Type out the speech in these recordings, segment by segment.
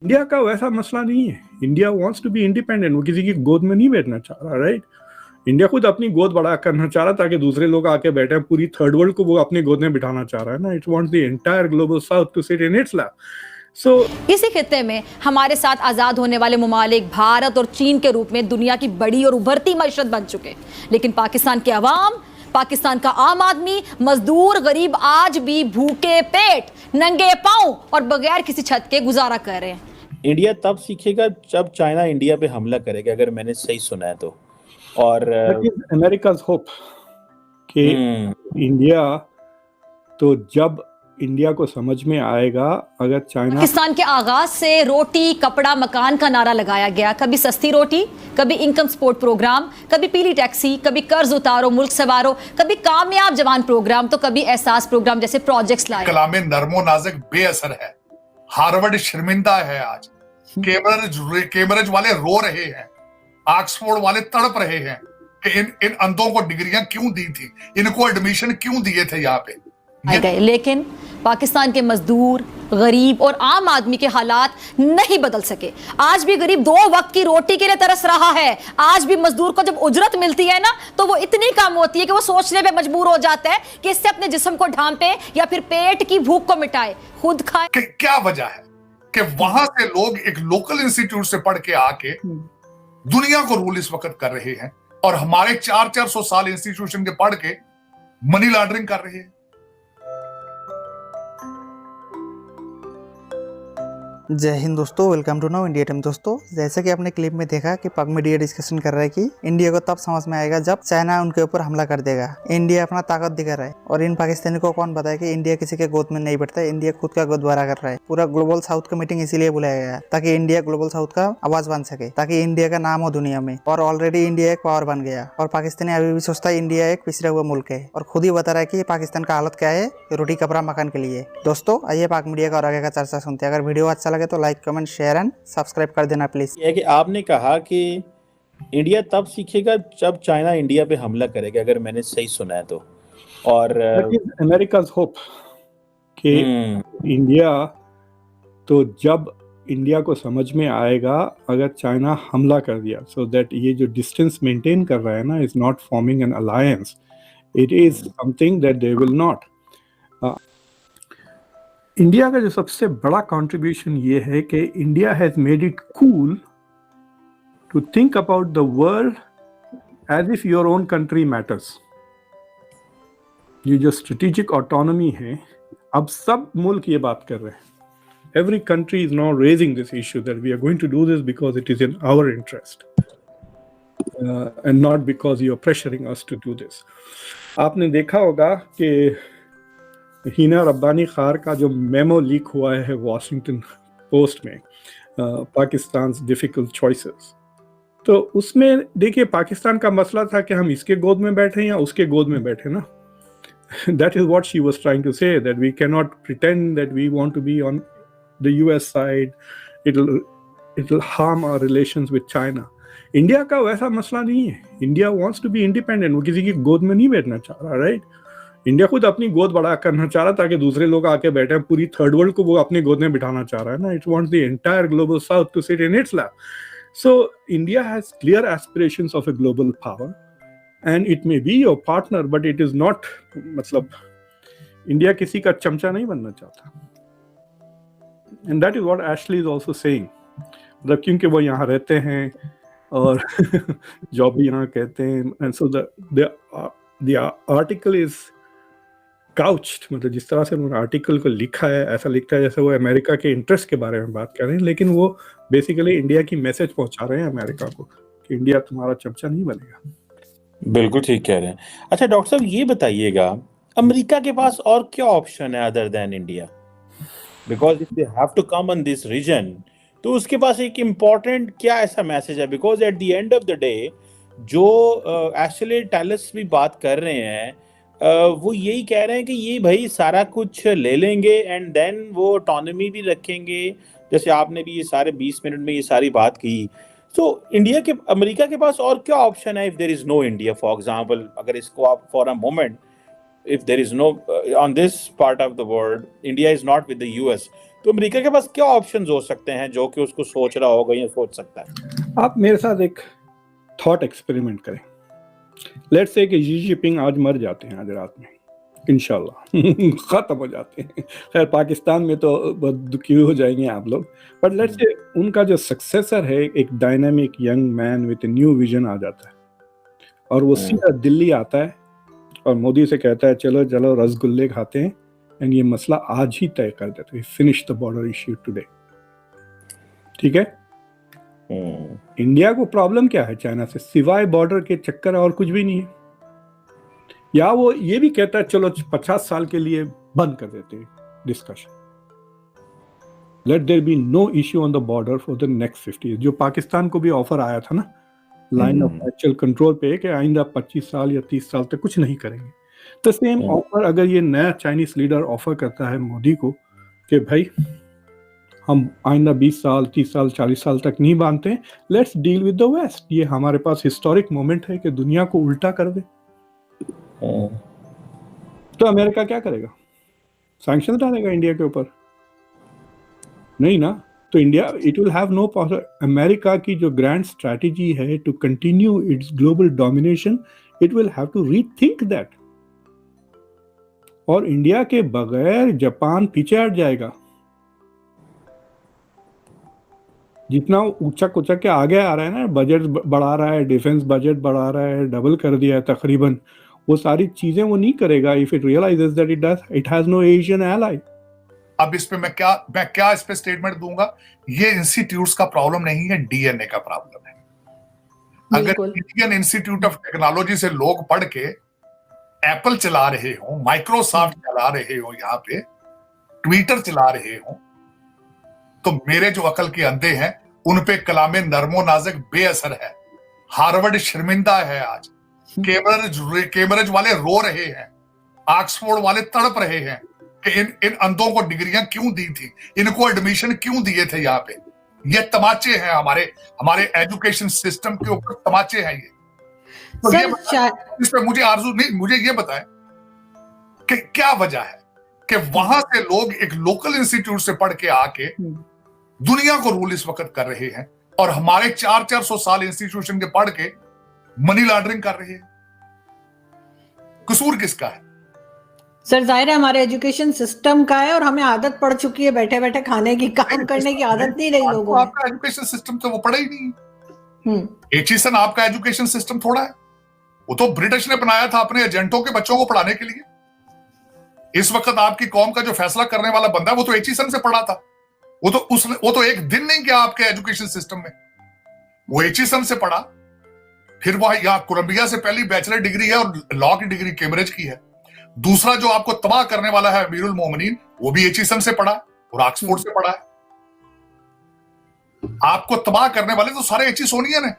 India का वैसा मसला नहीं है। India wants to be independent, वो किसी की गोद में नहीं बैठना चाह रहा, राइट। इंडिया खुद अपनी गोद बड़ा करना चाह रहा ताकि दूसरे लोग आके बैठे, पूरी थर्ड वर्ल्ड को वो अपनी गोद में बिठाना चाह रहा है ना। It wants the entire global south to sit in its lap. इसी खित्ते में हमारे साथ आजाद होने वाले मुमालिक भारत और चीन के रूप में दुनिया की बड़ी और उभरती मईशत बन चुके, लेकिन पाकिस्तान के अवाम, पाकिस्तान का आम आदमी, मजदूर, गरीब आज भी भूखे पेट, नंगे पांव और बगैर किसी छत के गुजारा कर रहे हैं। इंडिया तब सीखेगा जब चाइना इंडिया पे हमला करेगा, अगर मैंने सही सुना है तो। और अमेरिका's होप कि इंडिया, तो जब इंडिया को समझ में आएगा अगर चाइना। पाकिस्तान के आगाज से रोटी कपड़ा मकान का नारा लगाया गया, कभी सस्ती रोटी, कभी इनकम सपोर्ट प्रोग्राम, कभी पीली टैक्सी, कभी कर्ज उतारो मुल्क सवारो, कभी कामयाब जवान प्रोग्राम, तो कभी एहसास प्रोग्राम जैसे प्रोजेक्ट्स लाए। कलामे नरमो नाज़िक बेअसर है, हार्वर्ड शर्मिंदा है आज, कैम्ब्रिज वाले रो रहे हैं, ऑक्सफोर्ड वाले तड़प रहे हैं कि इन अंधों को डिग्रियां क्यों दी थी, इनको एडमिशन क्यों दिए थे यहाँ पे गए। लेकिन पाकिस्तान के मजदूर, गरीब और आम आदमी के हालात नहीं बदल सके। आज भी गरीब 2 वक्त की रोटी के लिए तरस रहा है। आज भी मजदूर को जब उजरत मिलती है ना, तो वो इतनी कम होती है कि वो सोचने पे मजबूर हो जाता है कि इससे अपने जिस्म को ढांपे या फिर पेट की भूख को मिटाए, खुद खाए। क्या वजह है कि वहां से लोग एक लोकल इंस्टीट्यूट से पढ़ के आके दुनिया को रूल इस वक्त कर रहे हैं, और हमारे 400 साल इंस्टीट्यूशन के पढ़ के मनी लॉन्ड्रिंग कर रहे हैं। जय हिंद दोस्तों, welcome to now India time. दोस्तों, जैसे कि आपने क्लिप में देखा कि पग मीडिया डिस्कशन कर रहा है कि इंडिया को तब समझ में आएगा जब चाइना उनके ऊपर हमला कर देगा। इंडिया अपना ताकत दिखा रहा है, और इन पाकिस्तानी को कौन बताया कि इंडिया किसी के गोद में नहीं बैठता, इंडिया खुद का गोद भरा कर रहा है। पूरा ग्लोबल साउथ का मीटिंग इसीलिए बुलाया गया ताकि इंडिया ग्लोबल साउथ का आवाज बन सके, ताकि इंडिया का नाम हो दुनिया में। और ऑलरेडी इंडिया एक पावर बन गया, और पाकिस्तानी अभी भी सोचता है इंडिया एक पिछड़ा हुआ मुल्क है, और खुद ही बता रहा है कि पाकिस्तान का हालत क्या है रोटी कपड़ा मकान के लिए। दोस्तों, आइए पाक मीडिया का और आगे का चर्चा सुनते हैं। अगर वीडियो अच्छा लगे तो like, comment, share and subscribe कर देना प्लीज। ये कि आपने कहा कि इंडिया तब सीखेगा जब चाइना इंडिया पे हमला करेगा, अगर मैंने सही सुना है तो। और अमेरिका's होप कि इंडिया, तो जब इंडिया को समझ में आएगा अगर चाइना हमला कर दिया, सो दैट ये जो डिस्टेंस मेंटेन कर रहा है ना, is not forming an alliance, it is something that they will not. India का जो सबसे बड़ा कंट्रीब्यूशन ये है कि India has made it cool to think about the world as if your own country matters. ये जो स्ट्रेटेजिक ऑटोनॉमी है, अब सब मुल्क ये बात कर रहे हैं। Every country is now raising this issue that we are going to do this because it is in our interest, and not because you are pressuring us to do this. आपने देखा होगा कि हीना रब्बानी खार का जो मेमो लीक हुआ है Washington post में, पाकिस्तान डिफिकल्ट चॉइसेस, तो उसमें देखिए पाकिस्तान का मसला था कि हम इसके गोद में बैठे या उसके गोद में बैठे ना। That is what she was trying to say, that we cannot pretend that we want to be on the US side. It'll harm our relations with China. India का वैसा मसला नहीं है। India wants to be independent, वो किसी की गोद में नहीं बैठना चाह रहा, राइट। इंडिया खुद अपनी गोद बड़ा करना चाह रहा ताकि दूसरे लोग आके बैठे, पूरी थर्ड वर्ल्ड को वो अपनी गोद में बिठाना चाह रहा है ना। It wants the entire global south to sit in its lap. So India has clear aspirations of a global power, and it may be your partner, but it is not, मतलब इंडिया किसी का चमचा नहीं बनना चाहता। And that is what Ashley is also saying, मतलब क्योंकि वो यहाँ रहते हैं और जॉब भी यहाँ कहते हैं, and so the article is couched, मतलब जिस तरह से उन्होंने आर्टिकल को लिखा है, ऐसा लिखता है जैसे वो अमेरिका के इंटरेस्ट के बारे में बात कर रहे हैं, लेकिन वो बेसिकली इंडिया की मैसेज पहुंचा रहे हैं अमेरिका को कि इंडिया तुम्हारा चमचा नहीं बनेगा। बिल्कुल ठीक कह रहे हैं। अच्छा डॉक्टर साहब, ये बताइएगा अमेरिका के पास और क्या ऑप्शन है other than India? Because if they have to come on this region, तो उसके पास एक इम्पॉर्टेंट क्या ऐसा मैसेज है? Because at the end of the day जो एक्चुअली टेलस भी बात कर रहे हैं, वो यही कह रहे हैं कि ये भाई सारा कुछ ले लेंगे एंड देन वो ऑटोनॉमी भी रखेंगे, जैसे आपने भी ये सारे 20 मिनट में ये सारी बात की। सो इंडिया के, अमेरिका के पास और क्या ऑप्शन है if there is no India? For example, अगर इसको आप for a moment if there is no on this part of the world, India is not with the US, तो अमेरिका के पास क्या ऑप्शंस हो सकते हैं जो कि उसको सोच रहा होगा या सोच सकता है? आप मेरे साथ एक थॉट एक्सपेरिमेंट करें। लेट्स से कि शी जिनपिंग आज मर जाते हैं आज रात में, इंशाल्लाह खत्म हो जाते हैं। खैर पाकिस्तान में तो बहुत दुखी हो जाएंगे आप लोग, बट लेट्स से उनका जो सक्सेसर है एक dynamic young man with a new vision आ जाता है और वो सीधा दिल्ली आता है और मोदी से कहता है चलो चलो रसगुल्ले खाते हैं एंड ये मसला आज ही तय कर देते हैं, finish the border issue today. ठीक है, इंडिया को प्रॉब्लम क्या है चाइना से, सिवाय बॉर्डर के चक्कर और कुछ भी नहीं है। या वो ये भी कहता है चलो 50 साल के लिए बंद कर देते हैं discussion, let there be no issue on the border for the next 50 years। जो पाकिस्तान को भी ऑफर आया था ना लाइन ऑफ एक्चुअल कंट्रोल पे कि आइंदा 25 साल या 30 साल तक कुछ नहीं करेंगे, तो सेम ऑफर अगर ये नया चाइनीज लीडर ऑफर करता है मोदी को कि भाई हम आइंदा 20 साल 30 साल 40 साल तक नहीं बांधते, let's deal with the west, ये हमारे पास हिस्टोरिक मोमेंट है कि दुनिया को उल्टा कर दे, तो अमेरिका क्या करेगा? सैंक्शन डालेगा इंडिया के ऊपर? नहीं ना। तो India it will have no power. America की जो ग्रैंड स्ट्रैटेजी है to continue its global domination, it will have to rethink that. और इंडिया के बगैर जापान पीछे हट जाएगा। जितना ऊंचा ऊंचा के आगे आ रहा है ना, बजट बढ़ा रहा है, डिफेंस बजट बढ़ा रहा है, डबल कर दिया है तकरीबन, वो सारी चीजें वो नहीं करेगा if it realises that it has no Asian ally. अब इस पे मैं क्या इस पे स्टेटमेंट दूंगा, ये इंस्टीट्यूट्स का प्रॉब्लम नहीं है, डीएनए का प्रॉब्लम है। अगर इंडियन इंस्टीट्यूट ऑफ टेक्नोलॉजी से लोग पढ़ के एप्पल चला रहे हो, माइक्रोसॉफ्ट चला रहे हो, यहाँ पे ट्विटर चला रहे हो, तो मेरे जो अकल के अंधे हैं उन पे कलामे नरमो नाज़िक बेअसर है। हार्वर्ड शर्मिंदा है आज, कैम्ब्रिज वाले रो रहे हैं, ऑक्सफोर्ड वाले तड़प रहे हैं कि इन अंधों को डिग्रियां क्यों दी थी, इनको एडमिशन क्यों दिए थे। यहाँ पे ये तमाचे हैं, हमारे एजुकेशन सिस्टम के ऊपर तमाचे हैं ये। तो इस पे मुझे आरजू नहीं, मुझे ये बताएं कि क्या वजह है कि वहां से लोग एक लोकल इंस्टीट्यूट से पढ़ के आके दुनिया को रूल इस वक्त कर रहे हैं, और हमारे 400 साल इंस्टीट्यूशन के पढ़ के मनी लॉन्ड्रिंग कर रहे हैं। कसूर किसका है? सर जाहिर है हमारे एजुकेशन सिस्टम का है, और हमें आदत पड़ चुकी है बैठे बैठे खाने की, काम करने की आदत नहीं रही लोगों को। आपका एजुकेशन सिस्टम तो वो पढ़ा ही नहीं। एचिसन आपका एजुकेशन सिस्टम थोड़ा है, वो तो ब्रिटिश ने बनाया था अपने एजेंटों के बच्चों को पढ़ाने के लिए। इस वक्त आपकी कौम का जो फैसला करने वाला बंदा है वो तो एचिसन से पढ़ा था। वो तो एक दिन नहीं गया आपके एजुकेशन सिस्टम में, वो एचिसन से पढ़ा। फिर वह यहाँ कोलंबिया से पहली बैचलर डिग्री है और लॉ की डिग्री कैम्ब्रिज की है। दूसरा जो आपको तबाह करने वाला है अमीरुल मोमिनीन, वो भी एचिसन से पढ़ा और ऑक्सफोर्ड से पढ़ा है। आपको तबाह करने वाले तो सारे एचिसोनियन है।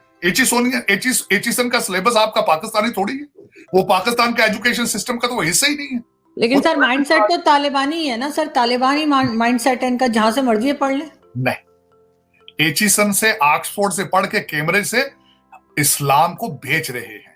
एचिसन का सिलेबस आपका पाकिस्तानी थोड़ी है, वो पाकिस्तान का एजुकेशन सिस्टम का तो हिस्सा ही नहीं है। लेकिन सर माइंडसेट तो तालिबानी है ना सर, तालिबानी माइंडसेट है इनका, जहां से मर्जी पढ़ ले। नहीं, एचिसन से ऑक्सफोर्ड से पढ़ के कैम्ब्रिज से इस्लाम को बेच रहे हैं।